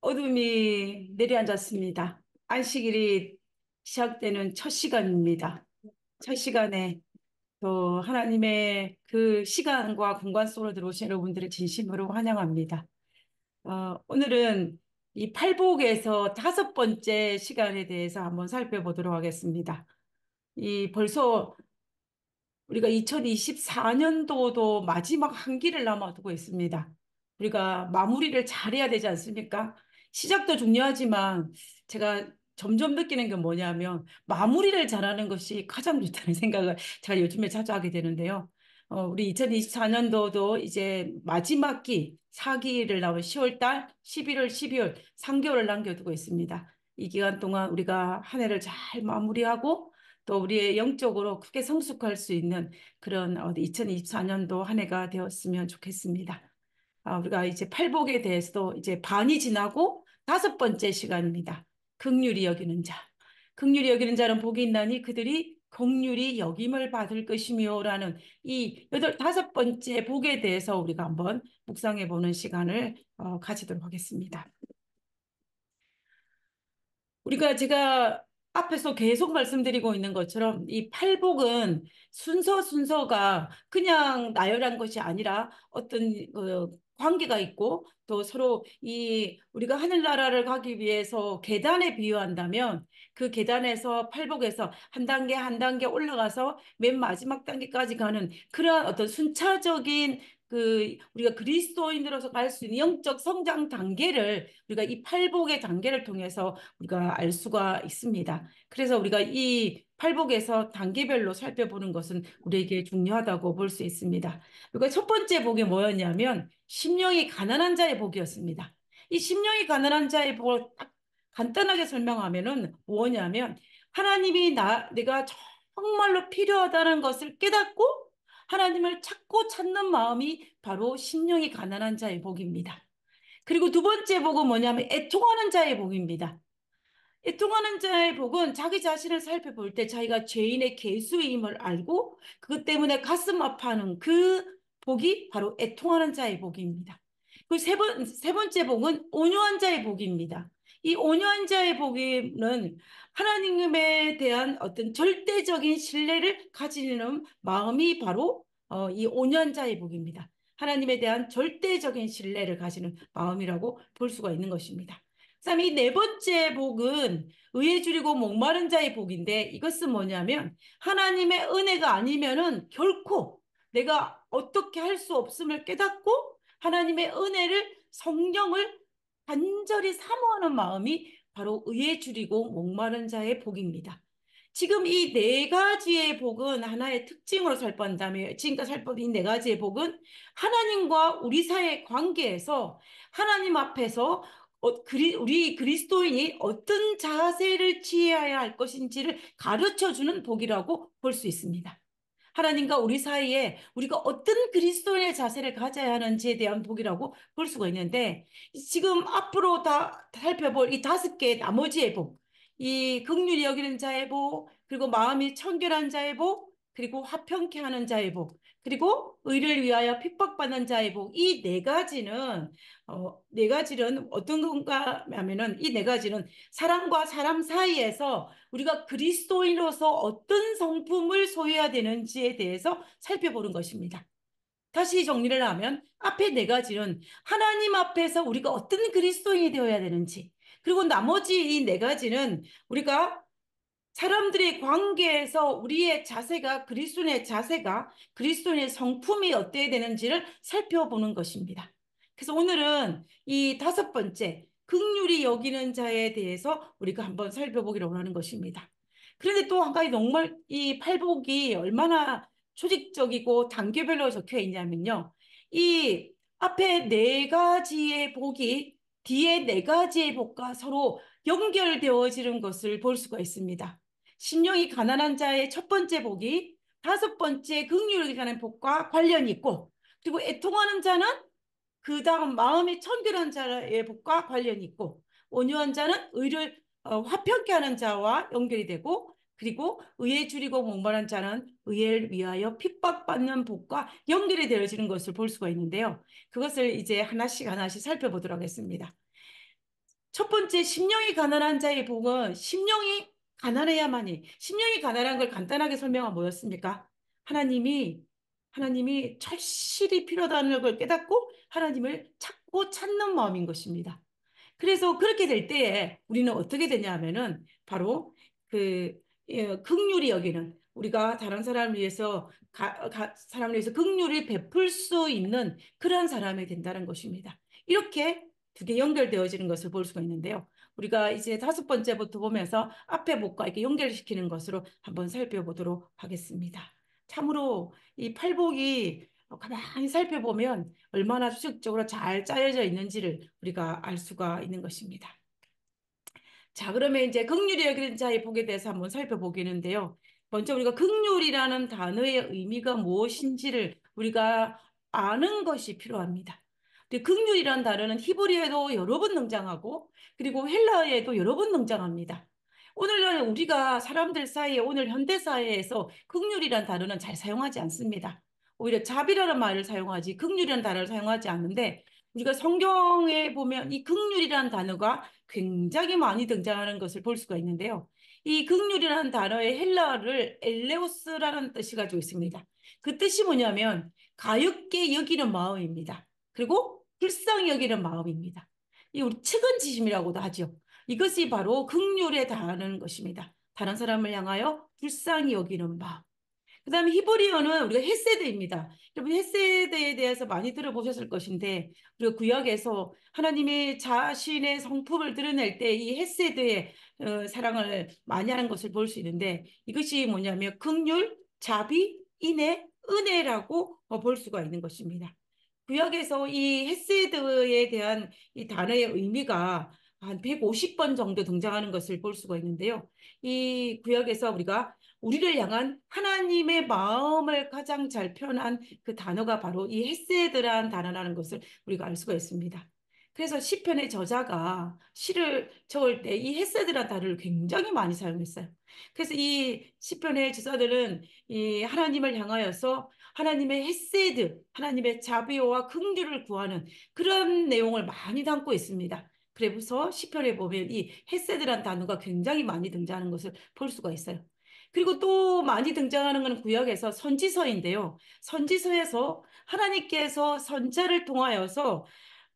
어둠이 내려앉았습니다. 안식일이 시작되는 첫 시간입니다. 첫 시간에 또 하나님의 그 시간과 공간 속으로 들어오신 여러분들을 진심으로 환영합니다. 오늘은 이 팔복에서 다섯 번째 시간에 대해서 한번 살펴보도록 하겠습니다. 이 벌써 우리가 2024년도도 마지막 한 기를 남아두고 있습니다. 우리가 마무리를 잘해야 되지 않습니까? 시작도 중요하지만 제가 점점 느끼는 게 뭐냐면 마무리를 잘하는 것이 가장 좋다는 생각을 제가 요즘에 자주 하게 되는데요. 우리 2024년도도 이제 마지막 기, 4기를 남은 10월 달, 11월, 12월 3개월을 남겨두고 있습니다. 이 기간 동안 우리가 한 해를 잘 마무리하고 또 우리의 영적으로 크게 성숙할 수 있는 그런 2024년도 한 해가 되었으면 좋겠습니다. 우리가 이제 팔복에 대해서도 이제 반이 지나고 다섯 번째 시간입니다. 긍휼히 여기는 자. 긍휼히 여기는 자는 복이 있나니 그들이 긍휼히 여김을 받을 것이며라는 이 다섯 번째 복에 대해서 우리가 한번 묵상해 보는 시간을 가지도록 하겠습니다. 우리가 제가 앞에서 계속 말씀드리고 있는 것처럼 이 팔복은 순서가 그냥 나열한 것이 아니라 어떤 관계가 있고 또 서로 이 우리가 하늘나라를 가기 위해서 계단에 비유한다면 그 계단에서 팔복에서 한 단계 한 단계 올라가서 맨 마지막 단계까지 가는 그러한 어떤 순차적인 그 우리가 그리스도인으로서 갈 수 있는 영적 성장 단계를 우리가 이 팔복의 단계를 통해서 우리가 알 수가 있습니다. 그래서 우리가 이 팔복에서 단계별로 살펴보는 것은 우리에게 중요하다고 볼 수 있습니다. 그러니까 첫 번째 복이 뭐였냐면 심령이 가난한 자의 복이었습니다. 이 심령이 가난한 자의 복을 딱 간단하게 설명하면은 뭐냐면 하나님이 내가 정말로 필요하다는 것을 깨닫고 하나님을 찾고 찾는 마음이 바로 심령이 가난한 자의 복입니다. 그리고 두 번째 복은 뭐냐면 애통하는 자의 복입니다. 애통하는 자의 복은 자기 자신을 살펴볼 때 자기가 죄인의 계수임을 알고 그것 때문에 가슴 아파하는 그 복이 바로 애통하는 자의 복입니다. 그 세 번째 복은 온유한 자의 복입니다. 이 온유한 자의 복은 하나님에 대한 어떤 절대적인 신뢰를 가지는 마음이 바로 이 온유한 자의 복입니다. 하나님에 대한 절대적인 신뢰를 가지는 마음이라고 볼 수가 있는 것입니다. 그다음에 이 네 번째 복은 의에 줄이고 목마른 자의 복인데 이것은 뭐냐면 하나님의 은혜가 아니면은 결코 내가 어떻게 할 수 없음을 깨닫고 하나님의 은혜를 성령을 간절히 사모하는 마음이 바로 의에 줄이고 목마른 자의 복입니다. 지금 이 네 가지의 복은 하나의 특징으로 살펴본다면 지금까지 살펴본 이 네 가지의 복은 하나님과 우리 사이의 관계에서 하나님 앞에서 우리 그리스도인이 어떤 자세를 취해야 할 것인지를 가르쳐 주는 복이라고 볼 수 있습니다. 하나님과 우리 사이에 우리가 어떤 그리스도인의 자세를 가져야 하는지에 대한 복이라고 볼 수가 있는데 지금 앞으로 다 살펴볼 이 다섯 개의 나머지의 복, 이 긍휼히 여기는 자의 복, 그리고 마음이 청결한 자의 복, 그리고 화평케 하는 자의 복, 그리고 의를 위하여 핍박받는 자의 복, 이 네 가지는 네 가지는 어떤 건가 하면은 이 네 가지는 사람과 사람 사이에서 우리가 그리스도인으로서 어떤 성품을 소유해야 되는지에 대해서 살펴보는 것입니다. 다시 정리를 하면 앞에 네 가지는 하나님 앞에서 우리가 어떤 그리스도인이 되어야 되는지, 그리고 나머지 이 네 가지는 우리가 사람들의 관계에서 우리의 자세가 그리스도인의 자세가 그리스도인의 성품이 어때야 되는지를 살펴보는 것입니다. 그래서 오늘은 이 다섯 번째 긍휼히 여기는 자에 대해서 우리가 한번 살펴보기로 원하는 것입니다. 그런데 또 한 가지 정말 이 팔복이 얼마나 조직적이고 단계별로 적혀 있냐면요. 이 앞에 네 가지의 복이 뒤에 네 가지의 복과 서로 연결되어지는 것을 볼 수가 있습니다. 심령이 가난한 자의 첫 번째 복이 다섯 번째 긍휼을 가는 복과 관련이 있고 그리고 애통하는 자는 그 다음 마음이 청결한 자의 복과 관련이 있고 온유한 자는 의를 화평케 하는 자와 연결이 되고 그리고 의에 줄이고 목마른 자는 의를 위하여 핍박받는 복과 연결이 되어지는 것을 볼 수가 있는데요. 그것을 이제 하나씩 하나씩 살펴보도록 하겠습니다. 첫 번째, 심령이 가난한 자의 복은 심령이 가난해야만이. 심령이 가난한 걸 간단하게 설명하면 뭐였습니까? 하나님이 하나님이 절실히 필요하다는 걸 깨닫고 하나님을 찾고 찾는 마음인 것입니다. 그래서 그렇게 될 때에 우리는 어떻게 되냐 하면은 바로 그 긍휼히 여기는, 우리가 다른 사람을 위해서 사람을 위해서 긍휼을 베풀 수 있는 그런 사람이 된다는 것입니다. 이렇게 두 개 연결되어지는 것을 볼 수가 있는데요. 우리가 이제 다섯 번째부터 보면서 앞에 복과 이렇게 연결시키는 것으로 한번 살펴보도록 하겠습니다. 참으로 이 팔복이 가만히 살펴보면 얼마나 수직적으로 잘 짜여져 있는지를 우리가 알 수가 있는 것입니다. 자, 그러면 이제 긍휼이 여기는 자의 복에 대해서 한번 살펴보겠는데요. 먼저 우리가 긍휼이라는 단어의 의미가 무엇인지를 우리가 아는 것이 필요합니다. 근데 긍휼이라는 단어는 히브리어에도 여러 번 등장하고 그리고 헬라어에도 여러 번 등장합니다. 오늘날 우리가 사람들 사이에, 오늘 현대 사회에서 긍휼이라는 단어는 잘 사용하지 않습니다. 오히려 자비라는 말을 사용하지 긍휼이라는 단어를 사용하지 않는데, 우리가 성경에 보면 이 긍휼이라는 단어가 굉장히 많이 등장하는 것을 볼 수가 있는데요. 이 긍휼이라는 단어의 헬라어를 엘레오스라는 뜻이 가지고 있습니다. 그 뜻이 뭐냐면 가엾게 여기는 마음입니다. 그리고 불쌍히 여기는 마음입니다. 이 우리 측은지심이라고도 하죠. 이것이 바로 긍휼에 달하는 것입니다. 다른 사람을 향하여 불쌍히 여기는 마음. 그다음에 히브리어는 우리가 헤세드입니다. 여러분 헤세드에 대해서 많이 들어보셨을 것인데, 우리가 구약에서 하나님이 자신의 성품을 드러낼 때 이 헤세드의 사랑을 많이 하는 것을 볼 수 있는데, 이것이 뭐냐면 긍휼, 자비, 인애, 은혜라고 볼 수가 있는 것입니다. 구약에서 이 헤세드에 대한 이 단어의 의미가 한 150번 정도 등장하는 것을 볼 수가 있는데요. 이 구약에서 우리가 우리를 향한 하나님의 마음을 가장 잘 표현한 그 단어가 바로 이 헤세드라는 단어라는 것을 우리가 알 수가 있습니다. 그래서 시편의 저자가 시를 적을 때 이 헤세드라는 단어를 굉장히 많이 사용했어요. 그래서 이 시편의 저자들은 이 하나님을 향하여서 하나님의 헤세드, 하나님의 자비와 긍휼을 구하는 그런 내용을 많이 담고 있습니다. 그래서 시편에 보면 이 헤세드란 단어가 굉장히 많이 등장하는 것을 볼 수가 있어요. 그리고 또 많이 등장하는 것은 구약에서 선지서인데요. 선지서에서 하나님께서 선자를 통하여서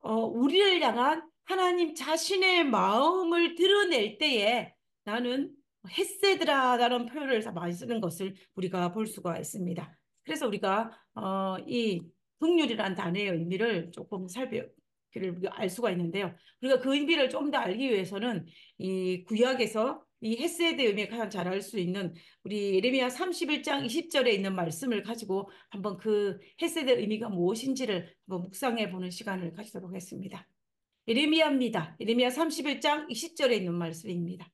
우리를 향한 하나님 자신의 마음을 드러낼 때에 나는 헤세드라라는 표현을 많이 쓰는 것을 우리가 볼 수가 있습니다. 그래서 우리가 이 긍휼이라는 단어의 의미를 조금 우리가 알 수가 있는데요. 우리가 그 의미를 좀 더 알기 위해서는 이 구약에서 이 헤세드의 의미를 가장 잘 알 수 있는 우리 예레미야 31장 20절에 있는 말씀을 가지고 한번 그 헤세드의 의미가 무엇인지를 한번 묵상해 보는 시간을 가지도록 하겠습니다. 예레미야입니다. 예레미야 31장 20절에 있는 말씀입니다.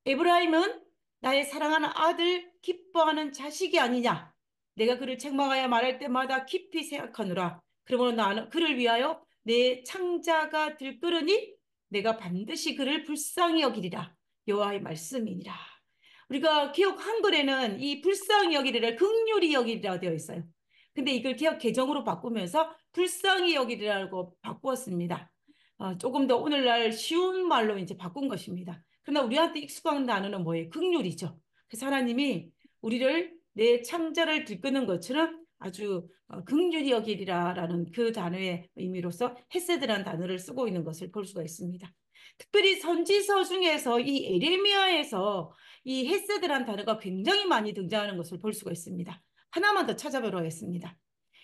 에브라임은 나의 사랑하는 아들 기뻐하는 자식이 아니냐. 내가 그를 책망하여 말할 때마다 깊이 생각하노라. 그러므로 나는 그를 위하여 내 창자가 들끓으니 내가 반드시 그를 불쌍히 여기리라. 여호와의 말씀이니라. 우리가 기억 한글에는 이 불쌍히 여기리라, 긍휼히 여기리라 되어 있어요. 근데 이걸 기억 개정으로 바꾸면서 불쌍히 여기리라고 바꾸었습니다. 조금 더 오늘날 쉬운 말로 이제 바꾼 것입니다. 그러나 우리한테 익숙한 단어는 뭐예요? 긍휼이죠. 그래서 하나님이 우리를 내 창자를 들끄는 것처럼 아주 긍휼히 여기리라라는 그 단어의 의미로서 헤세드라는 단어를 쓰고 있는 것을 볼 수가 있습니다. 특별히 선지서 중에서 이 에레미야에서 이 헤세드라는 단어가 굉장히 많이 등장하는 것을 볼 수가 있습니다. 하나만 더 찾아보려 하겠습니다.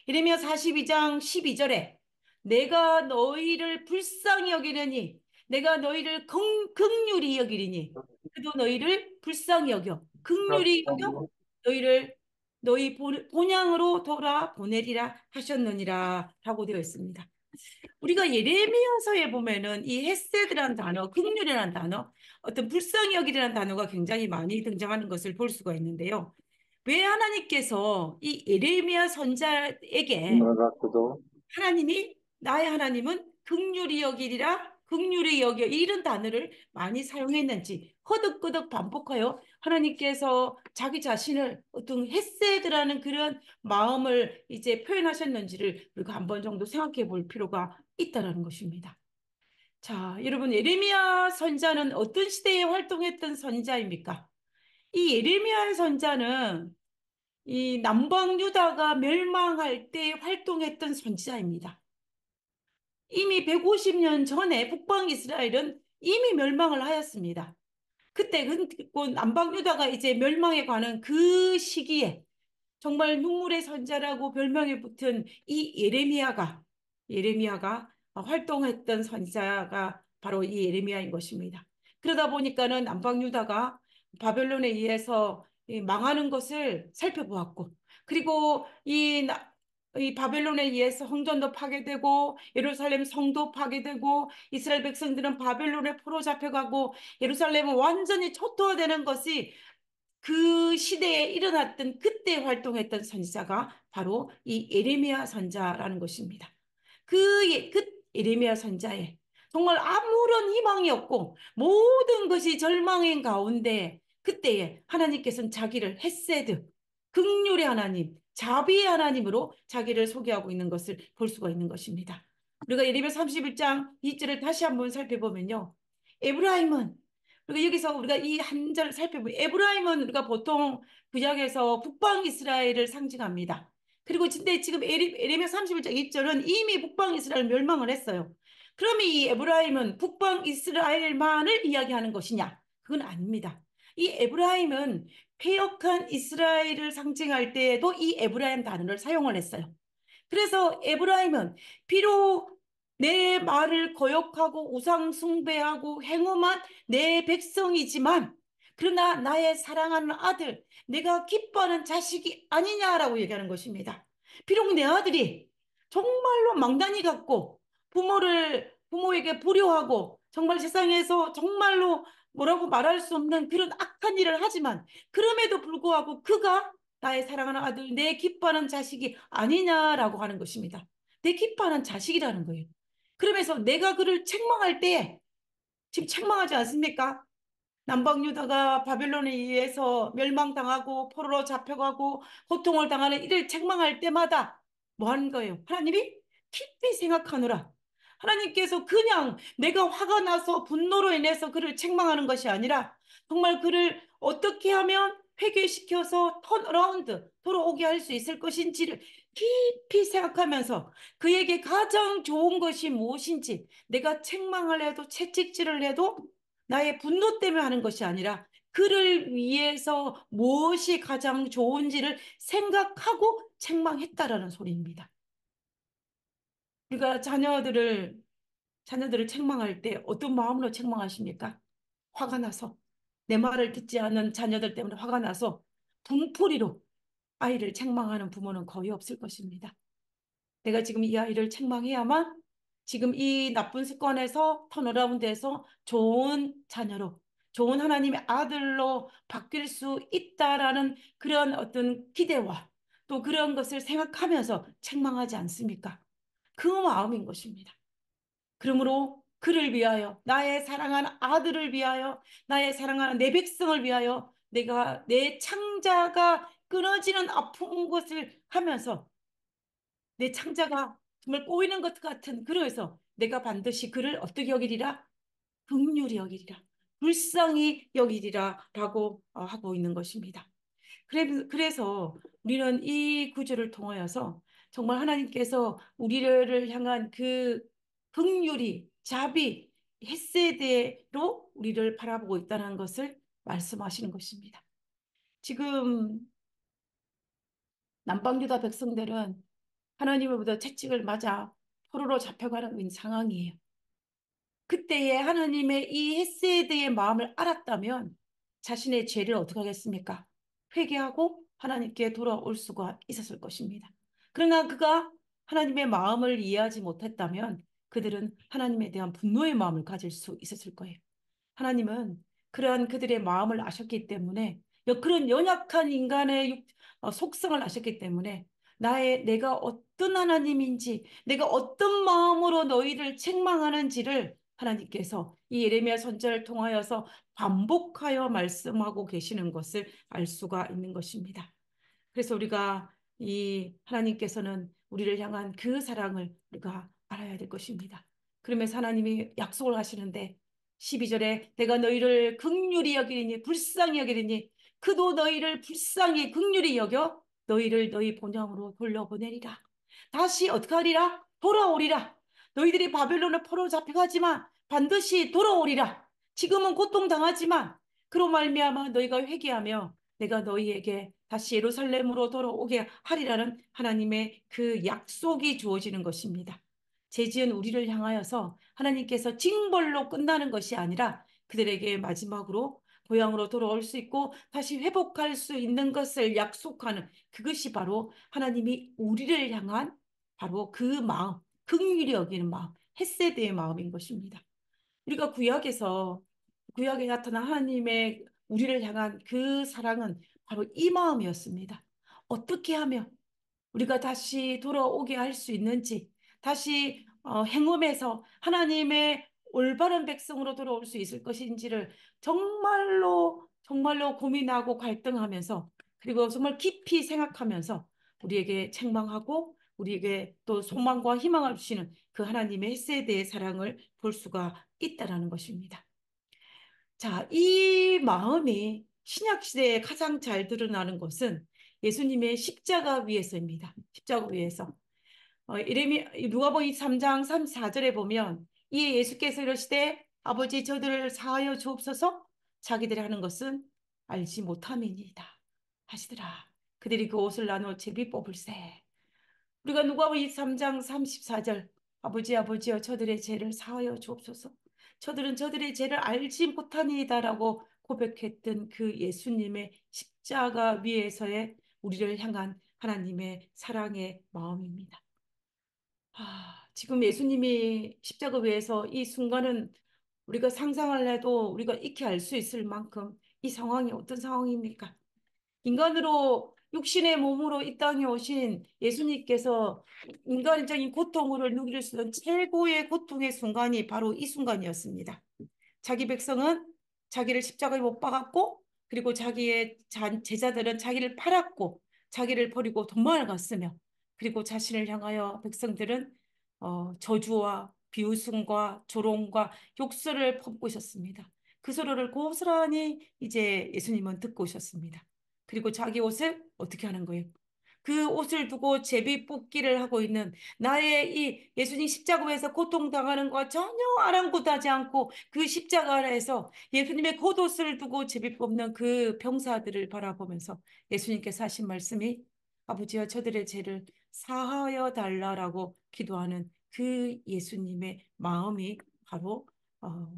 예레미야 42장 12절에 내가 너희를 불쌍히 여기려니 내가 너희를 긍휼히 여기리니 그도 너희를 불쌍히 여겨 긍휼히 여겨 너희를 너희 본향으로 돌아 보내리라 하셨느니라 라고 되어 있습니다. 우리가 예레미야서에 보면은 이 헤세드라는 단어, 긍휼이라는 단어, 어떤 불쌍히 여기라는 단어가 굉장히 많이 등장하는 것을 볼 수가 있는데요. 왜 하나님께서 이 예레미야 선자에게 하나님이 나의 하나님은 긍휼히 여기리라 긍휼히 여겨 이런 단어를 많이 사용했는지 허득허득 반복하여 하나님께서 자기 자신을 어떤 헤세드라는 그런 마음을 이제 표현하셨는지를 우리가 한 번 정도 생각해 볼 필요가 있다는 것입니다. 자, 여러분, 예레미야 선자는 어떤 시대에 활동했던 선자입니까? 이 예레미야 선자는 이 남방 유다가 멸망할 때 활동했던 선지자입니다. 이미 150년 전에 북방 이스라엘은 이미 멸망을 하였습니다. 그때 그 남방 유다가 이제 멸망에 관한 그 시기에 정말 눈물의 선자라고 별명이 붙은 이 예레미야가 활동했던 선지자가 바로 이 예레미야인 것입니다. 그러다 보니까는 남방 유다가 바벨론에 의해서 이 망하는 것을 살펴보았고, 그리고 이 바벨론에 의해서 성전도 파괴되고 예루살렘 성도 파괴되고 이스라엘 백성들은 바벨론에 포로 잡혀가고 예루살렘은 완전히 초토화되는 것이 그 시대에 일어났던 그때 활동했던 선지자가 바로 이 예레미야 선자라는 것입니다. 그 예레미야 선자에 정말 아무런 희망이 없고 모든 것이 절망인 가운데 그때에 하나님께서는 자기를 헤세드, 긍휼의 하나님, 자비의 하나님으로 자기를 소개하고 있는 것을 볼 수가 있는 것입니다. 우리가 예레미야 31장 2절을 다시 한번 살펴보면요. 에브라임은 그리고 여기서 우리가 이 한 절 살펴보면 에브라임은 우리가 보통 구약에서 북방 이스라엘을 상징합니다. 그리고 근데 지금 에레미야 31장 2절은 이미 북방 이스라엘 멸망을 했어요. 그러면 이 에브라임은 북방 이스라엘만을 이야기하는 것이냐? 그건 아닙니다. 이 에브라임은 패역한 이스라엘을 상징할 때에도 이 에브라임 단어를 사용을 했어요. 그래서 에브라임은 비록 내 말을 거역하고 우상 숭배하고 행음한 내 백성이지만 그러나 나의 사랑하는 아들, 내가 기뻐하는 자식이 아니냐라고 얘기하는 것입니다. 비록 내 아들이 정말로 망나니 같고 부모에게 불효하고 정말 세상에서 정말로 뭐라고 말할 수 없는 그런 악한 일을 하지만 그럼에도 불구하고 그가 나의 사랑하는 아들, 내 기뻐하는 자식이 아니냐라고 하는 것입니다. 내 기뻐하는 자식이라는 거예요. 그러면서 내가 그를 책망할 때 지금 책망하지 않습니까? 남방 유다가 바벨론에 의해서 멸망당하고 포로로 잡혀가고 고통을 당하는 이를 책망할 때마다 뭐 하는 거예요? 하나님이 깊이 생각하노라. 하나님께서 그냥 내가 화가 나서 분노로 인해서 그를 책망하는 것이 아니라 정말 그를 어떻게 하면 회개시켜서 턴어라운드 돌아오게 할 수 있을 것인지를 깊이 생각하면서 그에게 가장 좋은 것이 무엇인지 내가 책망을 해도 채찍질을 해도 나의 분노 때문에 하는 것이 아니라 그를 위해서 무엇이 가장 좋은지를 생각하고 책망했다라는 소리입니다. 우리가 자녀들을 책망할 때 어떤 마음으로 책망하십니까? 화가 나서 내 말을 듣지 않는 자녀들 때문에 화가 나서 분풀이로 아이를 책망하는 부모는 거의 없을 것입니다. 내가 지금 이 아이를 책망해야만 지금 이 나쁜 습관에서 턴어라운드해서 좋은 자녀로, 좋은 하나님의 아들로 바뀔 수 있다라는 그런 어떤 기대와 또 그런 것을 생각하면서 책망하지 않습니까? 그 마음인 것입니다. 그러므로 그를 위하여, 나의 사랑하는 아들을 위하여, 나의 사랑하는 내 백성을 위하여 내가 내 창자가 끊어지는 아픈 것을 하면서 내 창자가 정말 꼬이는 것 같은 그래서 내가 반드시 그를 어떻게 여기리라? 긍휼히 여기리라. 불쌍히 여기리라 라고 하고 있는 것입니다. 그래서 우리는 이 구절을 통하여서 정말 하나님께서 우리를 향한 그 긍휼이 자비 헤세드로 우리를 바라보고 있다는 것을 말씀하시는 것입니다. 지금 남방유다 백성들은 하나님으로부터 채찍을 맞아 포로로 잡혀가는 상황이에요. 그때에 하나님의 이 헤세드의 마음을 알았다면 자신의 죄를 어떻게 하겠습니까? 회개하고 하나님께 돌아올 수가 있었을 것입니다. 그러나 그가 하나님의 마음을 이해하지 못했다면 그들은 하나님에 대한 분노의 마음을 가질 수 있었을 거예요. 하나님은 그러한 그들의 마음을 아셨기 때문에 그런 연약한 인간의 속성을 아셨기 때문에 내가 어떤 하나님인지 내가 어떤 마음으로 너희를 책망하는지를 하나님께서 이 예레미야 선지자를 통하여서 반복하여 말씀하고 계시는 것을 알 수가 있는 것입니다. 그래서 우리가 이 하나님께서는 우리를 향한 그 사랑을 우리가 알아야 될 것입니다. 그러면서 하나님이 약속을 하시는데 12절에 내가 너희를 긍휼히 여기리니 불쌍히 여기리니 그도 너희를 불쌍히 긍휼히 여겨 너희를 너희 본향으로 돌려보내리라. 다시 어떻게 하리라? 돌아오리라. 너희들이 바벨론에 포로 잡혀가지만 반드시 돌아오리라. 지금은 고통당하지만 그로 말미암아 너희가 회개하며 내가 너희에게 다시 예루살렘으로 돌아오게 하리라는 하나님의 그 약속이 주어지는 것입니다. 죄지은 우리를 향하여서 하나님께서 징벌로 끝나는 것이 아니라 그들에게 마지막으로 고향으로 돌아올 수 있고 다시 회복할 수 있는 것을 약속하는 그것이 바로 하나님이 우리를 향한 바로 그 마음, 긍휼히 여기는 마음, 헤세드의 마음인 것입니다. 우리가 구약에 나타난 하나님의 우리를 향한 그 사랑은 바로 이 마음이었습니다. 어떻게 하면 우리가 다시 돌아오게 할 수 있는지, 다시 행음에서 하나님의 올바른 백성으로 돌아올 수 있을 것인지를 정말로 정말로 고민하고 갈등하면서 그리고 정말 깊이 생각하면서 우리에게 책망하고 우리에게 또 소망과 희망을 주시는 그 하나님의 세대의 사랑을 볼 수가 있다라는 것입니다. 자, 이 마음이 신약 시대에 가장 잘 드러나는 것은 예수님의 십자가 위에서입니다. 십자가 위에서. 누가복음 3장 34절에 보면 이 예수께서 이르시되 아버지 저들을 사하여 주옵소서 자기들이 하는 것은 알지 못함이니이다 하시더라. 그들이 그 옷을 나누어 제비 뽑을세. 우리가 누가복음 23장 34절 아버지 아버지여 저들의 죄를 사하여 주옵소서. 저들은 저들의 죄를 알지 못하니이다라고 고백했던 그 예수님의 십자가 위에서의 우리를 향한 하나님의 사랑의 마음입니다. 지금 예수님이 십자가 위에서 이 순간은 우리가 상상을 해도 우리가 익히 알 수 있을 만큼 이 상황이 어떤 상황입니까? 인간으로 육신의 몸으로 이 땅에 오신 예수님께서 인간적인 고통을 누릴 수 있는 최고의 고통의 순간이 바로 이 순간이었습니다. 자기 백성은 자기를 십자가에 못 박았고 그리고 자기의 제자들은 자기를 팔았고 자기를 버리고 도망을 갔으며 그리고 자신을 향하여 백성들은 저주와 비웃음과 조롱과 욕설을 퍼붓고 있었습니다. 그 소리를 고스란히 이제 예수님은 듣고 오셨습니다. 그리고 자기 옷을 어떻게 하는 거예요? 그 옷을 두고 제비 뽑기를 하고 있는 나의 이 예수님 십자가에서 고통당하는 것 전혀 아랑곳하지 않고 그 십자가 아래에서 예수님의 겉옷을 두고 제비 뽑는 그 병사들을 바라보면서 예수님께서 하신 말씀이 아버지여 저들의 죄를 사하여 달라라고 기도하는 그 예수님의 마음이 바로 어,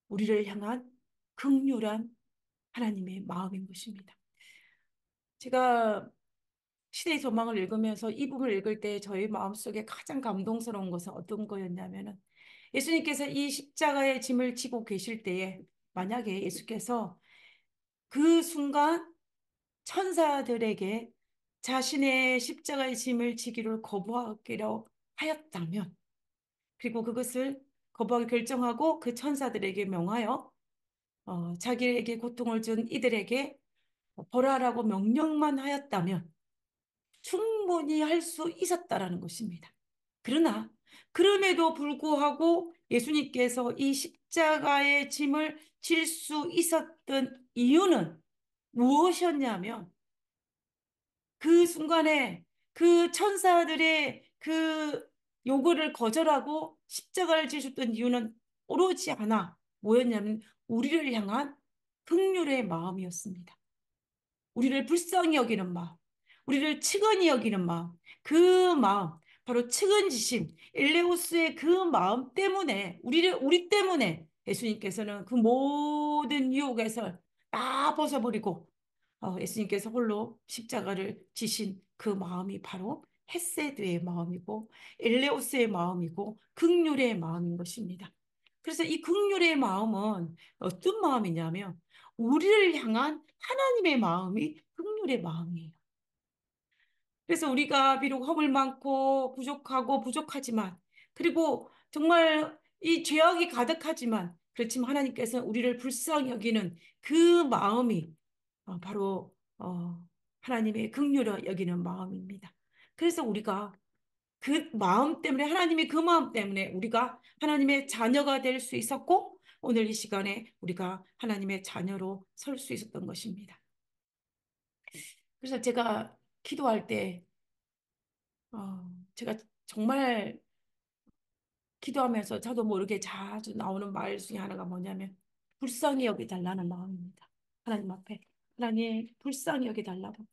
우리를 향한 극률한 하나님의 마음인 것입니다. 제가 시대의 소망을 읽으면서 이 부분을 읽을 때 저희 마음속에 가장 감동스러운 것은 어떤 거였냐면은 예수님께서 이 십자가의 짐을 지고 계실 때에 만약에 예수께서 그 순간 천사들에게 자신의 십자가의 짐을 지기를 거부하기로 하였다면 그리고 그것을 거부하기 결정하고 그 천사들에게 명하여 자기에게 고통을 준 이들에게 벌하라고 명령만 하였다면 충분히 할 수 있었다라는 것입니다. 그러나 그럼에도 불구하고 예수님께서 이 십자가의 짐을 질 수 있었던 이유는 무엇이었냐면 그 순간에 그 천사들의 그 요구를 거절하고 십자가를 지셨던 이유는 오로지 하나 뭐였냐면 우리를 향한 긍휼의 마음이었습니다. 우리를 불쌍히 여기는 마음, 우리를 측은히 여기는 마음, 그 마음, 바로 측은지심, 엘레오스의 그 마음 때문에, 우리 때문에 예수님께서는 그 모든 유혹에서 다 벗어버리고, 예수님께서 홀로 십자가를 지신 그 마음이 바로 헤세드의 마음이고, 엘레오스의 마음이고, 긍휼의 마음인 것입니다. 그래서 이 긍휼의 마음은 어떤 마음이냐면, 우리를 향한 하나님의 마음이 긍휼의 마음이에요. 그래서 우리가 비록 허물 많고 부족하고 부족하지만 그리고 정말 이 죄악이 가득하지만 그렇지만 하나님께서는 우리를 불쌍히 여기는 그 마음이 바로 하나님의 긍휼을 여기는 마음입니다. 그래서 우리가 그 마음 때문에, 하나님의 그 마음 때문에 우리가 하나님의 자녀가 될 수 있었고, 오늘 이 시간에 우리가 하나님의 자녀로 설 수 있었던 것입니다. 그래서 제가 기도할 때, 제가 정말 기도하면서 저도 모르게 자주 나오는 말 중에 하나가 뭐냐면, 불쌍히 여겨달라는 마음입니다. 하나님 앞에. 하나님, 불쌍히 여겨달라고.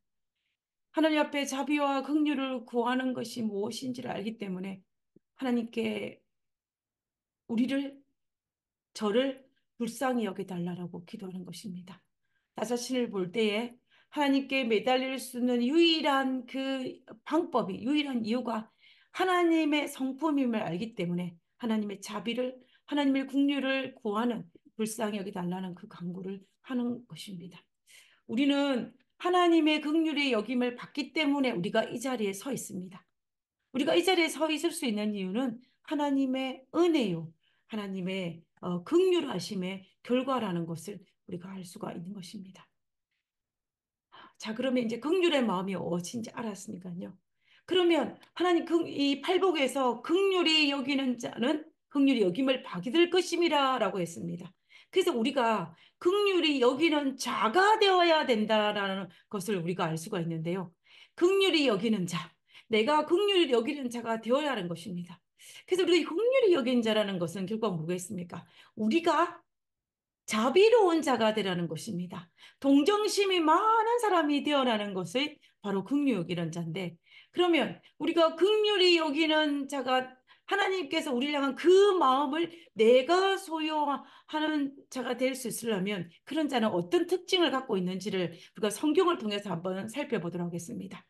하나님 앞에 자비와 긍휼을 구하는 것이 무엇인지를 알기 때문에 하나님께 우리를, 저를 불쌍히 여겨달라고 기도하는 것입니다. 나 자신을 볼 때에 하나님께 매달릴 수 있는 유일한 그 방법이, 유일한 이유가 하나님의 성품임을 알기 때문에 하나님의 자비를, 하나님의 긍휼을 구하는, 불쌍히 여겨달라는 그 간구를 하는 것입니다. 우리는 하나님의 긍휼의 여김을 받기 때문에 우리가 이 자리에 서 있습니다. 우리가 이 자리에 서 있을 수 있는 이유는 하나님의 은혜요, 하나님의 긍휼하심의 결과라는 것을 우리가 알 수가 있는 것입니다. 자, 그러면 이제 긍휼의 마음이 어딘지 알았으니까요. 그러면 하나님 이 팔복에서 긍휼히 여기는 자는 긍휼히 여김을 받을 것임이라라고 했습니다. 그래서 우리가 긍휼히 여기는 자가 되어야 된다라는 것을 우리가 알 수가 있는데요. 긍휼히 여기는 자, 내가 긍휼히 여기는 자가 되어야 하는 것입니다. 그래서 우리가 이 긍휼히 여기는 자라는 것은 결국 뭐겠습니까? 우리가 자비로운 자가 되라는 것입니다. 동정심이 많은 사람이 되어라는 것이 바로 긍휼히 여기는 자인데, 그러면 우리가 긍휼히 여기는 자가, 하나님께서 우리를 향한 그 마음을 내가 소유하는 자가 될 수 있으려면 그런 자는 어떤 특징을 갖고 있는지를 우리가 성경을 통해서 한번 살펴보도록 하겠습니다.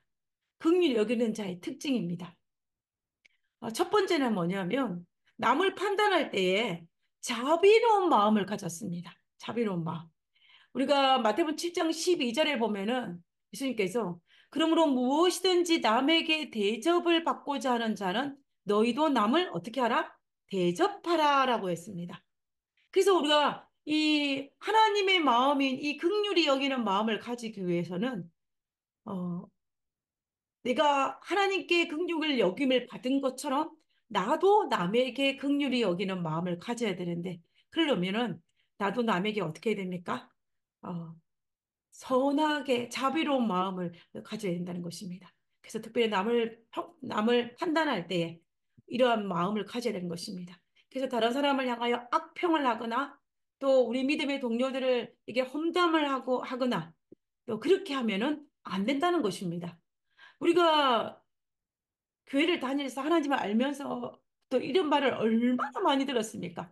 긍휼히 여기는 자의 특징입니다. 첫 번째는 뭐냐면 남을 판단할 때에 자비로운 마음을 가졌습니다. 자비로운 마음. 우리가 마태복음 7장 12절에 보면은 예수님께서 그러므로 무엇이든지 남에게 대접을 받고자 하는 자는 너희도 남을 어떻게 하라? 대접하라라고 했습니다. 그래서 우리가 이 하나님의 마음인 이 긍휼히 여기는 마음을 가지기 위해서는 어, 내가 하나님께 긍휼을 여김을 받은 것처럼 나도 남에게 긍휼히 여기는 마음을 가져야 되는데, 그러려면은 나도 남에게 어떻게 해야 됩니까? 어, 선하게 자비로운 마음을 가져야 된다는 것입니다. 그래서 특별히 남을 판단할 때에 이러한 마음을 가져야 되는 것입니다. 그래서 다른 사람을 향하여 악평을 하거나 또 우리 믿음의 동료들을 이게 험담을 하거나 또 그렇게 하면은 안 된다는 것입니다. 우리가 교회를 다니면서 하나님을 알면서 또 이런 말을 얼마나 많이 들었습니까?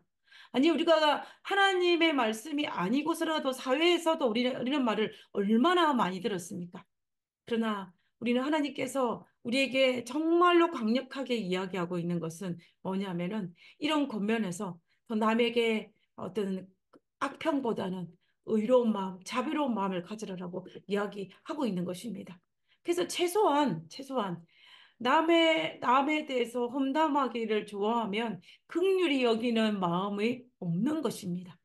아니, 우리가 하나님의 말씀이 아니고서라도 사회에서도 우리는 이런 말을 얼마나 많이 들었습니까? 그러나 우리는 하나님께서 우리에게 정말로 강력하게 이야기하고 있는 것은 뭐냐면은 이런 겉면에서 더 남에게 어떤 악평보다는 의로운 마음, 자비로운 마음을 가지라고 이야기하고 있는 것입니다. 그래서 최소한 남에 대해서 험담하기를 좋아하면 긍휼히 여기는 마음이 없는 것입니다.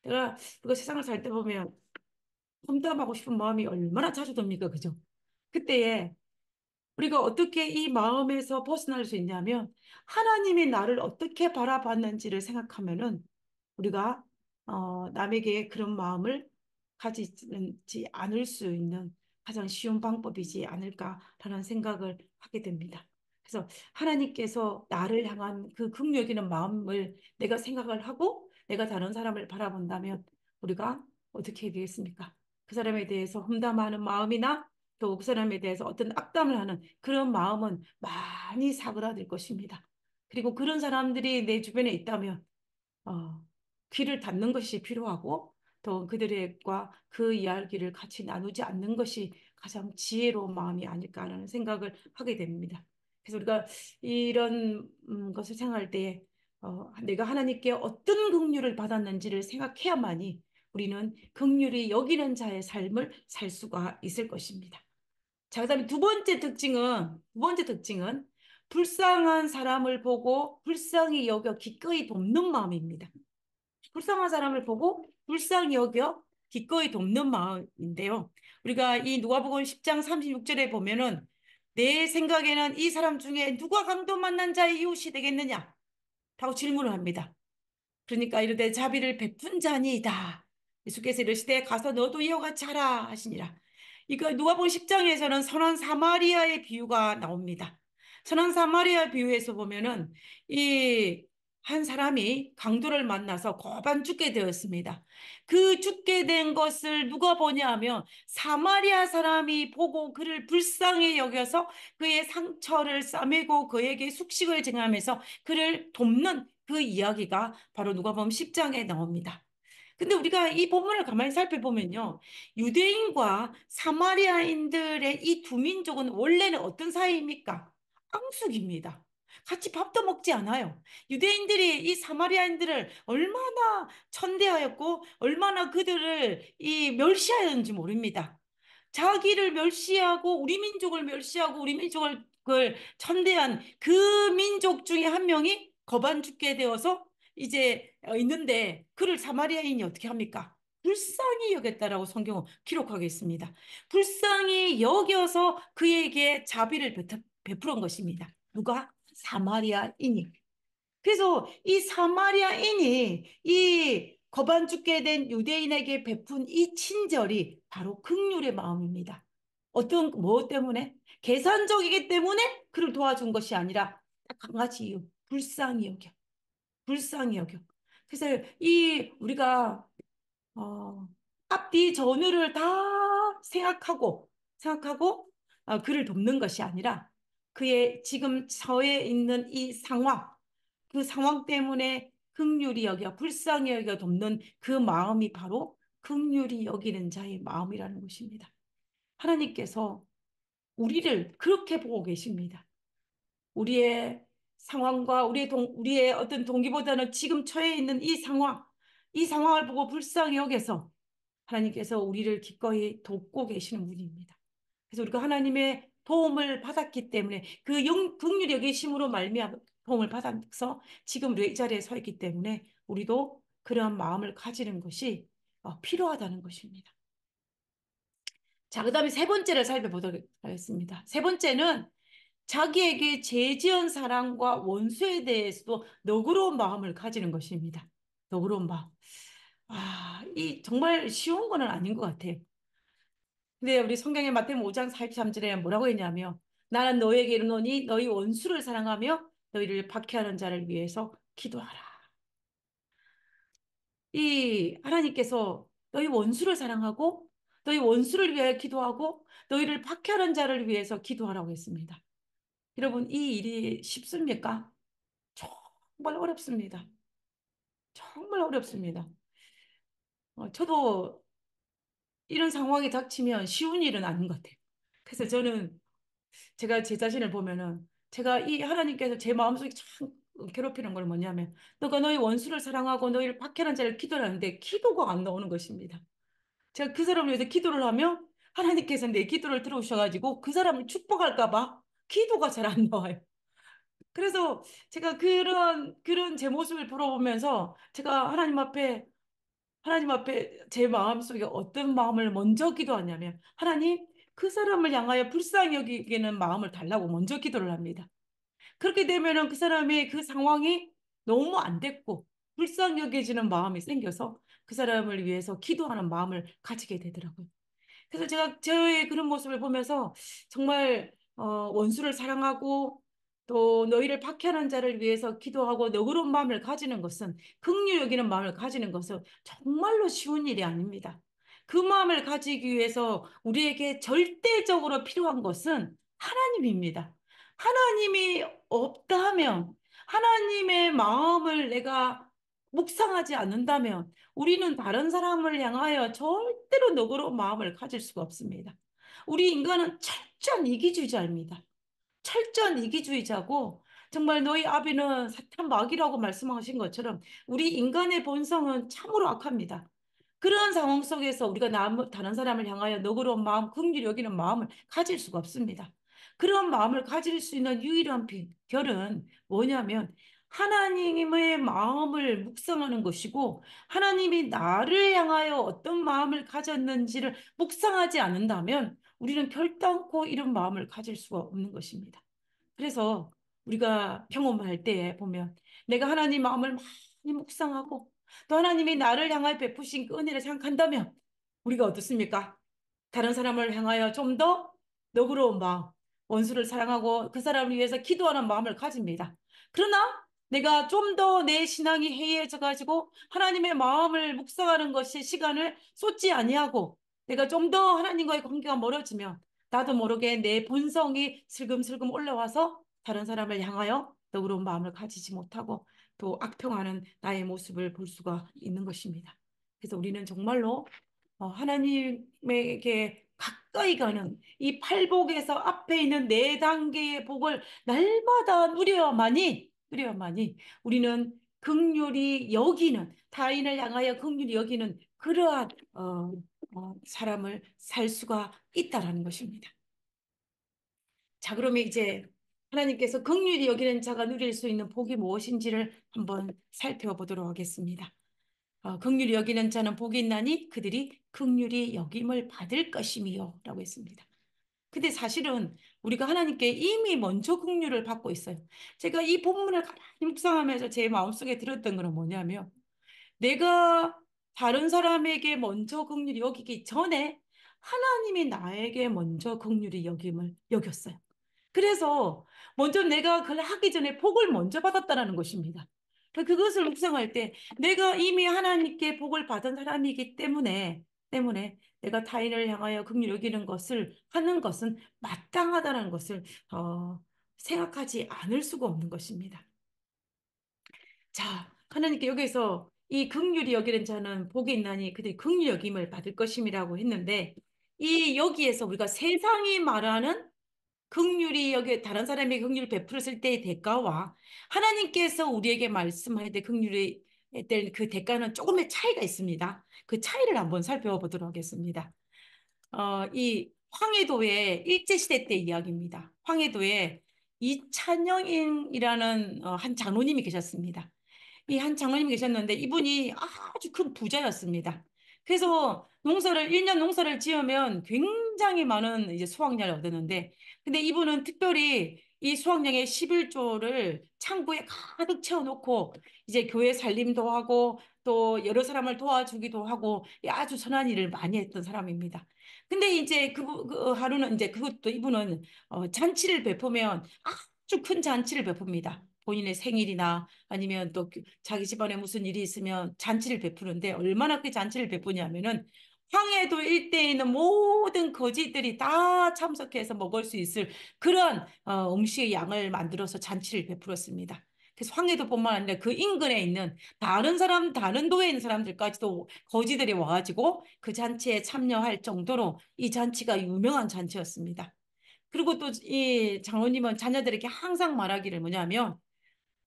내가 우리가 세상을 살 때 보면 험담하고 싶은 마음이 얼마나 자주 듭니까? 그죠? 그때에 우리가 어떻게 이 마음에서 벗어날 수 있냐면 하나님이 나를 어떻게 바라봤는지를 생각하면은 우리가 남에게 그런 마음을 가지지 않을 수 있는 가장 쉬운 방법이지 않을까라는 생각을 하게 됩니다. 그래서 하나님께서 나를 향한 그 긍휼 여기는 마음을 내가 생각을 하고 내가 다른 사람을 바라본다면 우리가 어떻게 해야 되겠습니까? 그 사람에 대해서 험담하는 마음이나 또 그 사람에 대해서 어떤 악담을 하는 그런 마음은 많이 사그라들 것입니다. 그리고 그런 사람들이 내 주변에 있다면 어, 귀를 닫는 것이 필요하고 또 그들과 그 이야기를 같이 나누지 않는 것이 가장 지혜로운 마음이 아닐까라는 생각을 하게 됩니다. 그래서 우리가 이런 것을 생각할 때 내가 하나님께 어떤 긍휼을 받았는지를 생각해야만이 우리는 긍휼히 여기는 자의 삶을 살 수가 있을 것입니다. 자, 그다음에 두 번째 특징은 불쌍한 사람을 보고 불쌍히 여겨 기꺼이 돕는 마음입니다. 불쌍한 사람을 보고 불쌍히 여겨 기꺼이 돕는 마음인데요. 우리가 이 누가복음 10장 36절에 보면은 내 생각에는 이 사람 중에 누가 강도 만난 자의 이웃이 되겠느냐? 라고 질문을 합니다. 그러니까 이르되 자비를 베푼 자니이다. 예수께서 이르시되 가서 너도 이와 같이 하라 하시니라. 이거 누가복음 10장에서는 선한 사마리아의 비유가 나옵니다. 선한 사마리아 비유에서 보면은 이 한 사람이 강도를 만나서 고반 죽게 되었습니다. 그 죽게 된 것을 누가 보냐 하면 사마리아 사람이 보고 그를 불쌍히 여겨서 그의 상처를 싸매고 그에게 숙식을 증하면서 그를 돕는 그 이야기가 바로 누가복음 10장에 나옵니다. 근데 우리가 이 본문을 가만히 살펴보면요. 유대인과 사마리아인들의 이 두 민족은 원래는 어떤 사이입니까? 앙숙입니다. 같이 밥도 먹지 않아요. 유대인들이 이 사마리아인들을 얼마나 천대하였고 얼마나 그들을 이 멸시하였는지 모릅니다. 자기를 멸시하고 우리 민족을 멸시하고 우리 민족을 그걸 천대한 그 민족 중에 한 명이 거반 죽게 되어서 이제 있는데 그를 사마리아인이 어떻게 합니까? 불쌍히 여겼다라고 성경은 기록하고 있습니다. 불쌍히 여겨서 그에게 자비를 베풀은 것입니다. 누가? 사마리아인이. 그래서 이 사마리아인이 이 거반 죽게 된 유대인에게 베푼 이 친절이 바로 긍휼의 마음입니다. 어떤 뭐 때문에? 계산적이기 때문에 그를 도와준 것이 아니라 딱 한 가지 이유. 불쌍히 여겨. 불쌍히 여겨. 그래서 이 우리가 앞뒤 전후를 다 생각하고 그를 돕는 것이 아니라 그의 지금 처해 있는 이 상황, 그 상황 때문에 긍휼히 여겨 불쌍히 여겨 돕는 그 마음이 바로 긍휼히 여기는 자의 마음이라는 것입니다. 하나님께서 우리를 그렇게 보고 계십니다. 우리의 상황과 우리의 어떤 동기보다는 지금 처해 있는 이 상황을 보고 불쌍히 여겨서 하나님께서 우리를 기꺼이 돕고 계시는 분입니다. 그래서 우리가 하나님의 도움을 받았기 때문에 그 긍휼히 여기심으로 말미암아 도움을 받아서 지금 우리 이 자리에 서 있기 때문에 우리도 그러한 마음을 가지는 것이 필요하다는 것입니다. 자, 그다음에 세 번째를 살펴보도록 하겠습니다. 세 번째는 자기에게 죄 지은 사람과 원수에 대해서도 너그러운 마음을 가지는 것입니다. 너그러운 마음. 이 정말 쉬운 거는 아닌 것 같아요. 근데 우리 성경의 마태복음 5장 43절에 뭐라고 했냐면 나는 너에게 이르노니 너희 원수를 사랑하며 너희를 박해하는 자를 위해서 기도하라. 이 하나님께서 너희 원수를 사랑하고 너희 원수를 위하여 기도하고 너희를 박해하는 자를 위해서 기도하라고 했습니다. 여러분 이 일이 쉽습니까? 정말 어렵습니다. 정말 어렵습니다. 저도 이런 상황이 닥치면 쉬운 일은 아닌 것 같아요. 그래서 저는 제가 제 자신을 보면은 제가 이 하나님께서 제 마음속에 참 괴롭히는 걸 뭐냐면 너가 너희 원수를 사랑하고 너희를 박해하는 자를 기도를 하는데 기도가 안 나오는 것입니다. 제가 그 사람을 위해서 기도를 하면 하나님께서 내 기도를 들어오셔가지고 그 사람을 축복할까 봐 기도가 잘 안 나와요. 그래서 제가 그런 제 모습을 돌아보면서 제가 하나님 앞에 제 마음속에 어떤 마음을 먼저 기도하냐면 하나님 그 사람을 향하여 불쌍히 여기는 마음을 달라고 먼저 기도를 합니다. 그렇게 되면은 그 사람의 그 상황이 너무 안 됐고 불쌍히 여겨지는 마음이 생겨서 그 사람을 위해서 기도하는 마음을 가지게 되더라고요. 그래서 제가 저의 그런 모습을 보면서 정말 원수를 사랑하고 또 너희를 박해하는 자를 위해서 기도하고 너그러운 마음을 가지는 것은 긍휼히 여기는 마음을 가지는 것은 정말로 쉬운 일이 아닙니다. 그 마음을 가지기 위해서 우리에게 절대적으로 필요한 것은 하나님입니다. 하나님이 없다 하면 하나님의 마음을 내가 묵상하지 않는다면 우리는 다른 사람을 향하여 절대로 너그러운 마음을 가질 수가 없습니다. 우리 인간은 철저한 이기주의자입니다. 철저한 이기주의자고 정말 너희 아비는 사탄 마귀라고 말씀하신 것처럼 우리 인간의 본성은 참으로 악합니다. 그런 상황 속에서 우리가 다른 사람을 향하여 너그러운 마음, 긍휼히 여기는 마음을 가질 수가 없습니다. 그런 마음을 가질 수 있는 유일한 비결은 뭐냐면 하나님의 마음을 묵상하는 것이고 하나님이 나를 향하여 어떤 마음을 가졌는지를 묵상하지 않는다면 우리는 결단코 이런 마음을 가질 수가 없는 것입니다. 그래서 우리가 경험할 때에 보면 내가 하나님 마음을 많이 묵상하고 또 하나님이 나를 향하여 베푸신 그 은혜를 생각한다면 우리가 어떻습니까? 다른 사람을 향하여 좀 더 너그러운 마음, 원수를 사랑하고 그 사람을 위해서 기도하는 마음을 가집니다. 그러나 내가 좀 더 내 신앙이 해이해져 가지고 하나님의 마음을 묵상하는 것에 시간을 쏟지 아니하고 내가 좀 더 하나님과의 관계가 멀어지면 나도 모르게 내 본성이 슬금슬금 올라와서 다른 사람을 향하여 너그러운 마음을 가지지 못하고 또 악평하는 나의 모습을 볼 수가 있는 것입니다. 그래서 우리는 정말로 하나님에게 가까이 가는 이 팔복에서 앞에 있는 네 단계의 복을 날마다 누려야만이 우리는 긍휼히 여기는 타인을 향하여 긍휼히 여기는 그러한 사람을 살 수가 있다라는 것입니다. 자, 그러면 이제 하나님께서 긍휼히 여기는 자가 누릴 수 있는 복이 무엇인지를 한번 살펴보도록 하겠습니다. 긍휼히 여기는 자는 복이 있나니 그들이 긍휼히 여김을 받을 것임이요 라고 했습니다. 근데 사실은 우리가 하나님께 이미 먼저 긍휼을 받고 있어요. 제가 이 본문을 가만히 묵상하면서 제 마음속에 들었던 건 뭐냐면 내가 다른 사람에게 먼저 긍휼히 여기기 전에 하나님이 나에게 먼저 긍휼히 여김을 여겼어요. 그래서 먼저 내가 그걸 하기 전에 복을 먼저 받았다는 것입니다. 그것을 묵상할 때 내가 이미 하나님께 복을 받은 사람이기 때문에 내가 타인을 향하여 긍휼히 여기는 것을 하는 것은 마땅하다는 것을 생각하지 않을 수가 없는 것입니다. 자, 하나님께 여기서 이 긍휼히 여기는 자는 복이 있나니 그들이 긍휼히 여김을 받을 것임이라고 했는데 이 여기에서 우리가 세상이 말하는 긍휼이 여기 다른 사람에게 긍휼을 베풀었을 때의 대가와 하나님께서 우리에게 말씀할 때 긍휼이 될 그 대가는 조금의 차이가 있습니다. 그 차이를 한번 살펴보도록 하겠습니다. 이 황해도의 일제시대 때 이야기입니다. 황해도에 이찬영인이라는 한 장로님이 계셨습니다. 이 한 장로님이 계셨는데 이분이 아주 큰 부자였습니다. 그래서 1년 농사를 지으면 굉장히 많은 이제 수확량을 얻었는데, 근데 이분은 특별히 이 수확량의 11조를 창고에 가득 채워놓고 이제 교회 살림도 하고 또 여러 사람을 도와주기도 하고 아주 선한 일을 많이 했던 사람입니다. 근데 이제 그 하루는 이제 그것도 이분은 잔치를 베푸면 아주 큰 잔치를 베풉니다. 본인의 생일이나 아니면 또 자기 집안에 무슨 일이 있으면 잔치를 베푸는데 얼마나 그 잔치를 베푸냐면은 황해도 일대에 있는 모든 거지들이 다 참석해서 먹을 수 있을 그런 음식의 양을 만들어서 잔치를 베풀었습니다. 그래서 황해도뿐만 아니라 그 인근에 있는 다른 도에 있는 사람들까지도 거지들이 와가지고 그 잔치에 참여할 정도로 이 잔치가 유명한 잔치였습니다. 그리고 또 이 장로님은 자녀들에게 항상 말하기를 뭐냐면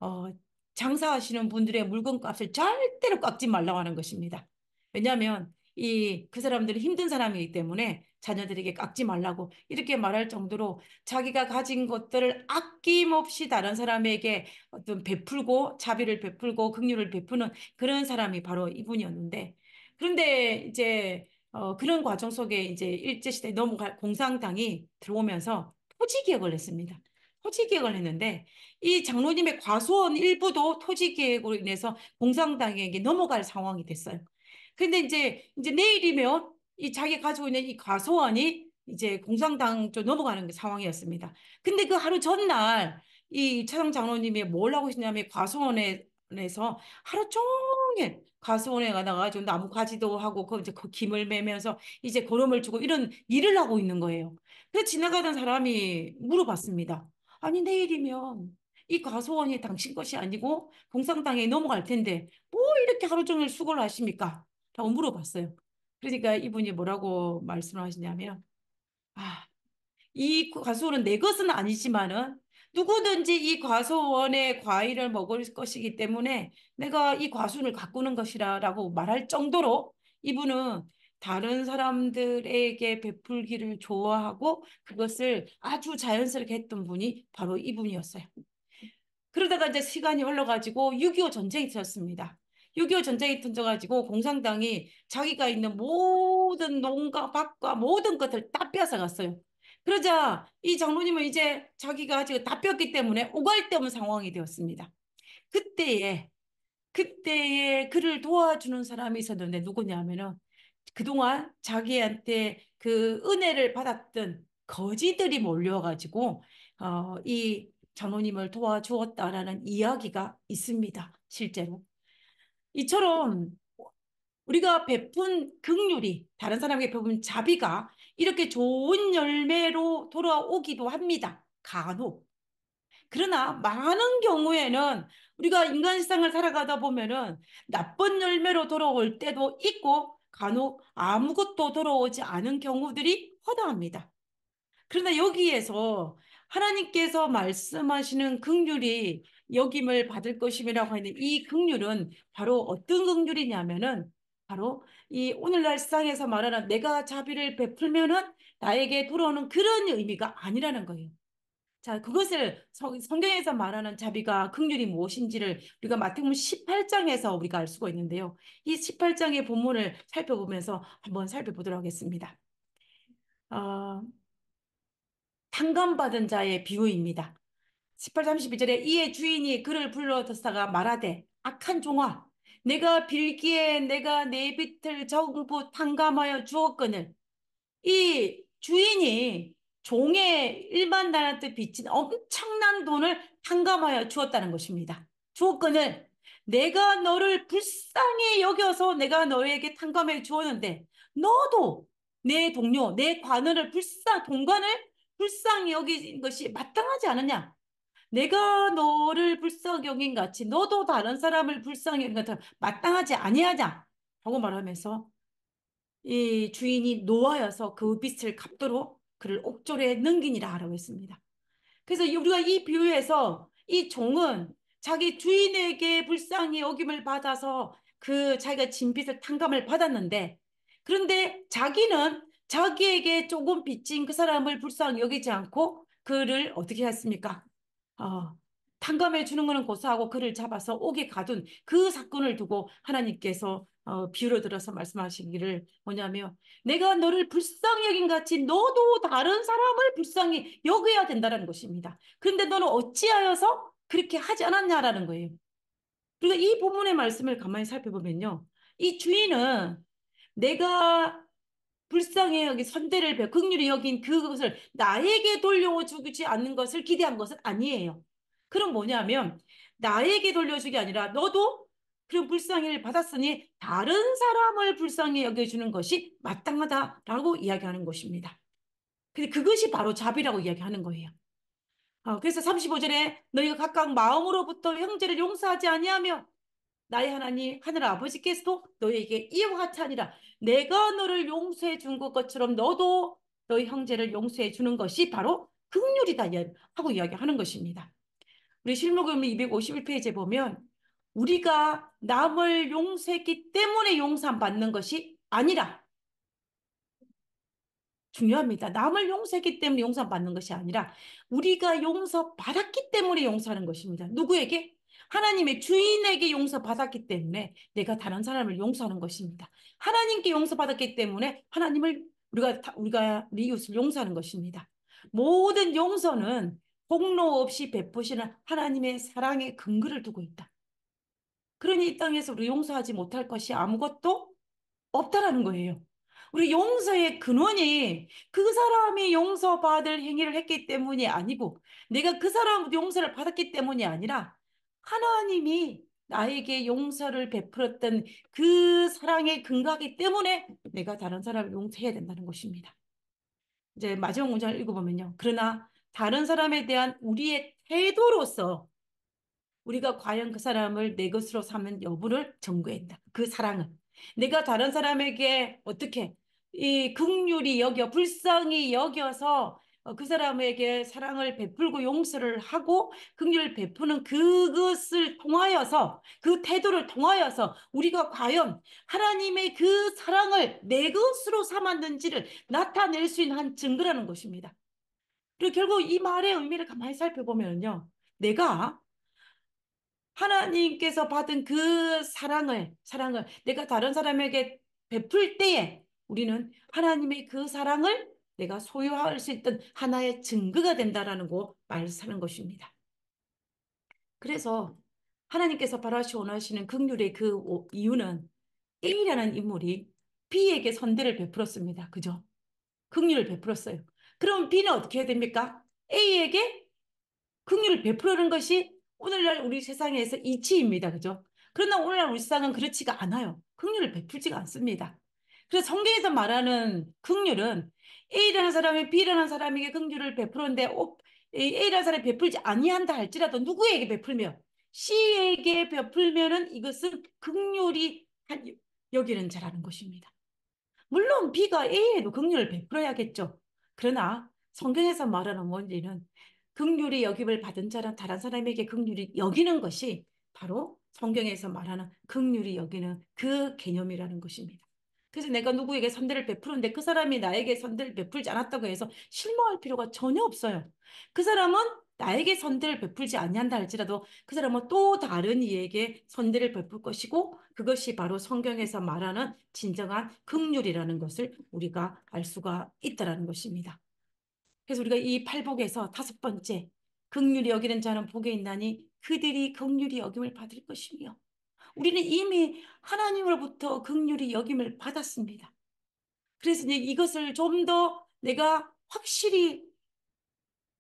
어, 장사하시는 분들의 물건값을 절대로 깎지 말라고 하는 것입니다. 왜냐하면 그 사람들은 힘든 사람이기 때문에 자녀들에게 깎지 말라고 이렇게 말할 정도로 자기가 가진 것들을 아낌없이 다른 사람에게 어떤 베풀고 자비를 베풀고 긍휼을 베푸는 그런 사람이 바로 이분이었는데 그런데 이제 그런 과정 속에 이제 일제시대 넘어갈 공산당이 들어오면서 토지 개혁을 했습니다. 토지 개혁을 했는데 이 장로님의 과수원 일부도 토지 계획으로 인해서 공산당에게 넘어갈 상황이 됐어요. 근데 이제 내일이면 이 자기 가지고 있는 이 과수원이 이제 공산당 쪽 넘어가는 그 상황이었습니다. 근데 그 하루 전날 이 차장 장로님이 뭘 하고 있냐면 과수원에서 하루 종일 과수원에 나가가지고 나무 가지도 하고 그 이제 그 김을 매면서 이제 걸음을 주고 이런 일을 하고 있는 거예요. 그래서 지나가던 사람이 물어봤습니다. 아니 내일이면 이 과수원이 당신 것이 아니고 공산당에 넘어갈 텐데 뭐 이렇게 하루 종일 수고를 하십니까? 라고 물어봤어요. 그러니까 이분이 뭐라고 말씀을 하시냐면 아, 이 과수원은 내 것은 아니지만은 누구든지 이 과수원의 과일을 먹을 것이기 때문에 내가 이 과수원을 가꾸는 것이라라고 말할 정도로 이분은 다른 사람들에게 베풀기를 좋아하고 그것을 아주 자연스럽게 했던 분이 바로 이분이었어요. 그러다가 이제 시간이 흘러가지고 6.25 전쟁이 있었습니다. 6.25 전쟁이 터져가지고 공산당이 자기가 있는 모든 농가, 밭과 모든 것을 다 뺏어갔어요. 그러자 이 장로님은 이제 자기가 지금 다 뺐기 때문에 오갈 데 없는 상황이 되었습니다. 그때에 그를 도와주는 사람이 있었는데 누구냐면은 그동안 자기한테 그 은혜를 받았던 거지들이 몰려가지고 이 장로님을 도와주었다라는 이야기가 있습니다. 실제로. 이처럼 우리가 베푼 긍휼이 다른 사람에게 베푼 자비가 이렇게 좋은 열매로 돌아오기도 합니다. 간혹. 그러나 많은 경우에는 우리가 인간 세상을 살아가다 보면은 나쁜 열매로 돌아올 때도 있고 간혹 아무것도 돌아오지 않은 경우들이 허다합니다. 그러나 여기에서 하나님께서 말씀하시는 긍휼이 여김을 받을 것임이라고 하는 이 긍휼은 바로 어떤 긍휼이냐면은 바로 이 오늘날 세상에서 말하는 내가 자비를 베풀면은 나에게 돌아오는 그런 의미가 아니라는 거예요. 자, 그것을 성경에서 말하는 자비가 긍휼이 무엇인지를 우리가 마태복음 18장에서 우리가 알 수가 있는데요. 이 18장의 본문을 살펴보면서 한번 살펴보도록 하겠습니다. 어, 탕감받은 자의 비유입니다. 18, 32절에 이에 주인이 그를 불러다가 말하되 악한 종아 내가 빌기에 내가 내 빚을 전부 탕감하여 주었거늘 이 주인이 종의 일반 나한테 빚진 엄청난 돈을 탕감하여 주었다는 것입니다. 주었거늘 내가 너를 불쌍히 여겨서 내가 너에게 탕감해 주었는데 너도 내 동료, 내 동관을 불쌍히 여긴 것이 마땅하지 않느냐? 내가 너를 불쌍히 여긴 같이 너도 다른 사람을 불쌍히 여긴 같아 마땅하지 아니하냐? 하고 말하면서 이 주인이 노하여서 그 빚을 갚도록 그를 옥졸에 넘기니라 하라고 했습니다. 그래서 우리가 이 비유에서 이 종은 자기 주인에게 불쌍히 여김을 받아서 그 자기가 진 빚을 탕감을 받았는데 그런데 자기는 자기에게 조금 빚진 그 사람을 불쌍히 여기지 않고 그를 어떻게 했습니까? 어, 탕감해 주는 거는 고사하고 그를 잡아서 옥에 가둔 그 사건을 두고 하나님께서 비유로 들어서 말씀하시기를 뭐냐면 내가 너를 불쌍히 여긴 같이 너도 다른 사람을 불쌍히 여겨야 된다는 것입니다. 그런데 너는 어찌하여서 그렇게 하지 않았냐라는 거예요. 그러니까 이 부분의 말씀을 가만히 살펴보면요. 이 주인은 내가 불쌍히 여기 선대를 긍휼히 여긴 그것을 나에게 돌려주지 않는 것을 기대한 것은 아니에요. 그럼 뭐냐면 나에게 돌려주기 아니라 너도 그런 불쌍히를 받았으니 다른 사람을 불쌍히 여겨주는 것이 마땅하다라고 이야기하는 것입니다. 근데 그것이 바로 자비라고 이야기하는 거예요. 그래서 35절에 너희가 각각 마음으로부터 형제를 용서하지 아니하며 나의 하나님 하늘 아버지께서도 너희에게 이와 같이 하니라. 내가 너를 용서해 준 것처럼 너도 너희 형제를 용서해 주는 것이 바로 긍휼이다 하고 이야기하는 것입니다. 우리 실무금 251페이지에 보면 우리가 남을 용서했기 때문에 용서 받는 것이 아니라 중요합니다. 남을 용서했기 때문에 용서받는 것이 아니라 우리가 용서받았기 때문에 용서하는 것입니다. 누구에게? 하나님의 주인에게 용서받았기 때문에 내가 다른 사람을 용서하는 것입니다. 하나님께 용서받았기 때문에 우리가 우리 이웃을 용서하는 것입니다. 모든 용서는 공로 없이 베푸시는 하나님의 사랑의 근거를 두고 있다. 그러니 이 땅에서 우리 용서하지 못할 것이 아무것도 없다라는 거예요. 우리 용서의 근원이 그 사람이 용서받을 행위를 했기 때문이 아니고 내가 그 사람 용서를 받았기 때문이 아니라 하나님이 나에게 용서를 베풀었던 그 사랑의 근거이기 때문에 내가 다른 사람을 용서해야 된다는 것입니다. 이제 마지막 문장을 읽어보면요. 그러나 다른 사람에 대한 우리의 태도로서 우리가 과연 그 사람을 내 것으로 삼는 여부를 점검한다. 그 사랑을. 내가 다른 사람에게 어떻게 이 긍휼히 여겨 불쌍히 여겨서 그 사람에게 사랑을 베풀고 용서를 하고 긍휼을 베푸는 그것을 통하여서 그 태도를 통하여서 우리가 과연 하나님의 그 사랑을 내 것으로 삼았는지를 나타낼 수 있는 한 증거라는 것입니다. 그리고 결국 이 말의 의미를 가만히 살펴보면요. 내가 하나님께서 받은 그 사랑을 내가 다른 사람에게 베풀 때에 우리는 하나님의 그 사랑을 내가 소유할 수 있던 하나의 증거가 된다라는 거 말하는 것입니다. 그래서 하나님께서 바라시 원하시는 긍휼의 그 이유는 A라는 인물이 B에게 선대를 베풀었습니다. 그죠? 긍휼을 베풀었어요. 그럼 B는 어떻게 해야 됩니까? A에게 긍휼을 베푸는 것이 오늘날 우리 세상에서 이치입니다. 그죠? 그러나 오늘날 우리 세상은 그렇지가 않아요. 긍휼을 베풀지가 않습니다. 그래서 성경에서 말하는 긍휼은 A라는 사람이 B라는 사람에게 긍휼을 베푸는데 A라는 사람이 베풀지 아니한다 할지라도 누구에게 베풀며 C에게 베풀면은 이것은 긍휼이 여기는 자라는 것입니다. 물론 B가 A에도 긍휼을 베풀어야겠죠. 그러나 성경에서 말하는 원리는 긍휼이 여김을 받은 자는 다른 사람에게 긍휼이 여기는 것이 바로 성경에서 말하는 긍휼이 여기는 그 개념이라는 것입니다. 그래서 내가 누구에게 선대를 베푸는데 그 사람이 나에게 선대를 베풀지 않았다고 해서 실망할 필요가 전혀 없어요. 그 사람은 나에게 선대를 베풀지 아니한다 할지라도 그 사람은 또 다른 이에게 선대를 베풀 것이고 그것이 바로 성경에서 말하는 진정한 긍휼이라는 것을 우리가 알 수가 있다라는 것입니다. 그래서 우리가 이 팔복에서 다섯 번째 긍휼히 여기는 자는 복이 있나니 그들이 긍휼히 여김을 받을 것이며 우리는 이미 하나님으로부터 긍휼히 여김을 받았습니다. 그래서 이제 이것을 좀 더 내가 확실히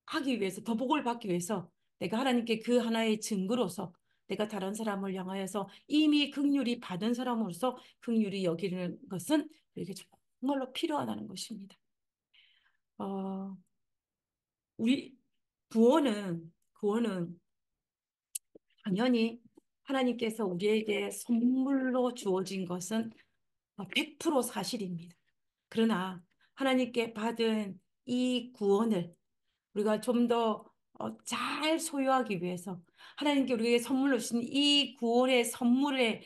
하기 위해서, 더 복을 받기 위해서 내가 하나님께 그 하나의 증거로서 내가 다른 사람을 향하여서 이미 긍휼이 받은 사람으로서 긍휼히 여기는 것은 우리에게 정말로 필요하다는 것입니다. 어, 우리 구원은 당연히 하나님께서 우리에게 선물로 주어진 것은 100% 사실입니다. 그러나 하나님께 받은 이 구원을 우리가 좀 더 잘 소유하기 위해서 하나님께 우리에게 선물로 주신 이 구원의 선물을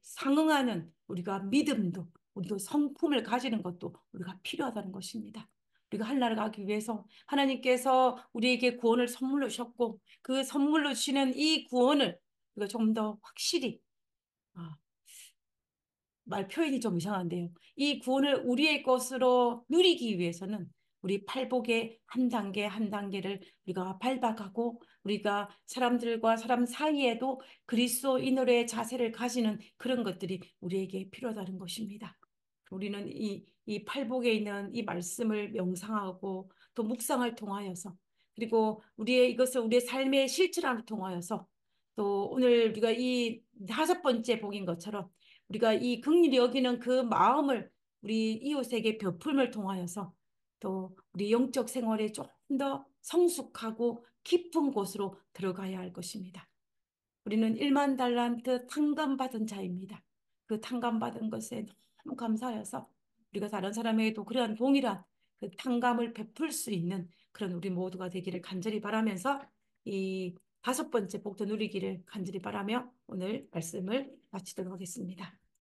상응하는 우리가 믿음도 우리도 성품을 가지는 것도 우리가 필요하다는 것입니다. 우리가 하늘나라 가기 위해서 하나님께서 우리에게 구원을 선물로 주셨고 그 선물로 주시는 이 구원을 우리가 좀 더 확실히 아, 말 표현이 좀 이상한데요. 이 구원을 우리의 것으로 누리기 위해서는 우리 팔복의 한 단계 한 단계를 우리가 밟아가고 우리가 사람들과 사람 사이에도 그리스도인으로의 자세를 가지는 그런 것들이 우리에게 필요하다는 것입니다. 우리는 이 팔복에 있는 이 말씀을 명상하고 또 묵상을 통하여서 그리고 우리의 이것을 우리의 삶의 실천을 통하여서 또 오늘 우리가 이 다섯 번째 복인 것처럼 우리가 이 긍휼히 여기는 그 마음을 우리 이웃에게 베풀음을 통하여서 또 우리 영적 생활에 좀 더 성숙하고 깊은 곳으로 들어가야 할 것입니다. 우리는 1만 달란트 탕감받은 자입니다. 그 탕감받은 것에 너무 감사해서 우리가 다른 사람에게도 그러한 동일한 그 탕감을 베풀 수 있는 그런 우리 모두가 되기를 간절히 바라면서 이 다섯 번째 복도 누리기를 간절히 바라며 오늘 말씀을 마치도록 하겠습니다.